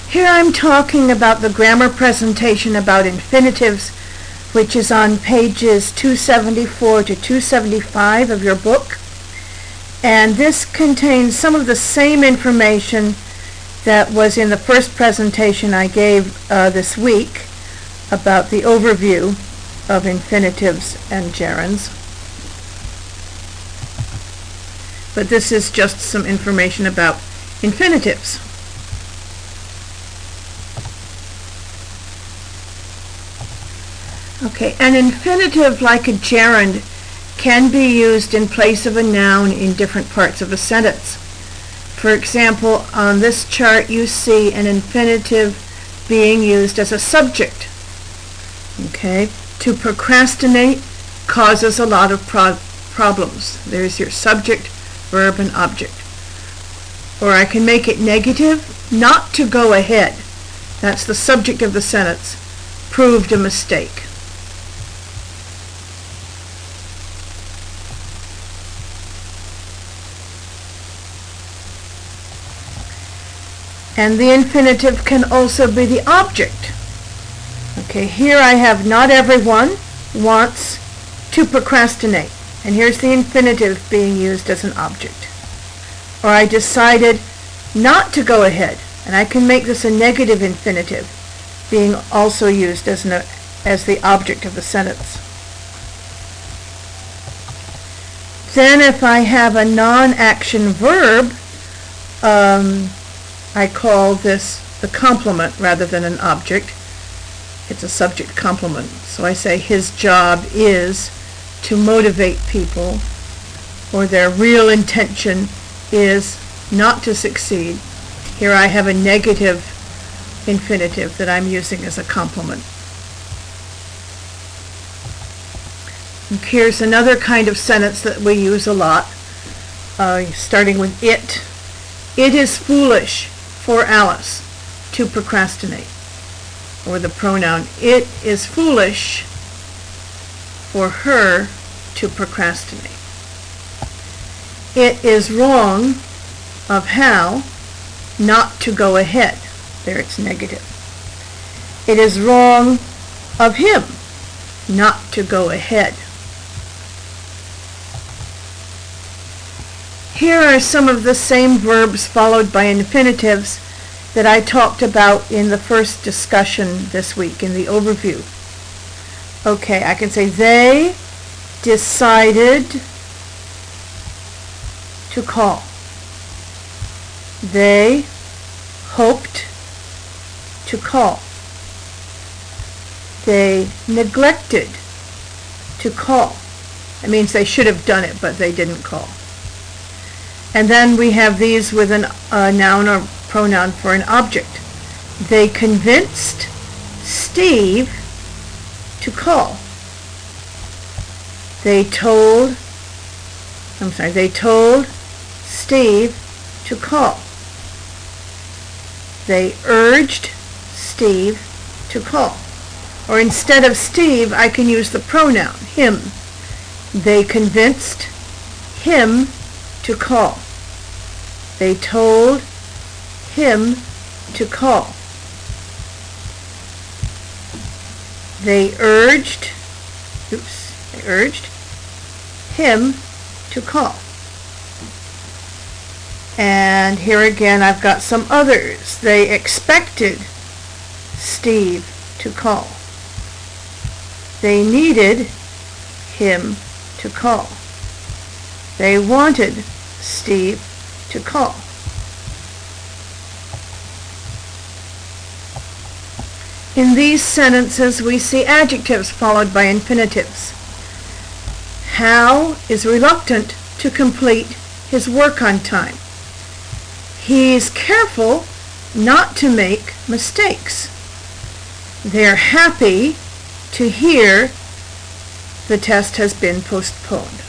Here I'm talking about the grammar presentation about infinitives, which is on pages 274 to 275 of your book. And this contains some of the same information that was in the first presentation I gave this week about the overview of infinitives and gerunds. But this is just some information about infinitives. Okay, an infinitive, like a gerund, can be used in place of a noun in different parts of a sentence. For example, on this chart you see an infinitive being used as a subject. Okay, to procrastinate causes a lot of problems. There's your subject, verb, and object. Or I can make it negative, not to go ahead. That's the subject of the sentence. Proved a mistake. And the infinitive can also be the object. Okay, here I have not everyone wants to procrastinate. And here's the infinitive being used as an object. Or I decided not to go ahead. And I can make this a negative infinitive being also used as the object of the sentence. Then if I have a non-action verb, I call this the complement rather than an object. It's a subject complement. So I say his job is to motivate people, or their real intention is not to succeed. Here I have a negative infinitive that I'm using as a complement. And here's another kind of sentence that we use a lot, starting with it. It is foolish for Alice to procrastinate. Or the pronoun, it is foolish for her to procrastinate. It is wrong of Hal not to go ahead. There it's negative. It is wrong of him not to go ahead. Here are some of the same verbs followed by infinitives that I talked about in the first discussion this week in the overview. Okay, I can say they decided to call. They hoped to call. They neglected to call. That means they should have done it, but they didn't call. And then we have these with a noun or pronoun for an object. They convinced Steve to call. They told Steve to call. They urged Steve to call. Or instead of Steve, I can use the pronoun, him. They convinced him to call. They told him to call. They urged him to call. And here again I've got some others. They expected Steve to call. They needed him to call. They wanted Steve to call. In these sentences, we see adjectives followed by infinitives. Hal is reluctant to complete his work on time. He's careful not to make mistakes. They're happy to hear the test has been postponed.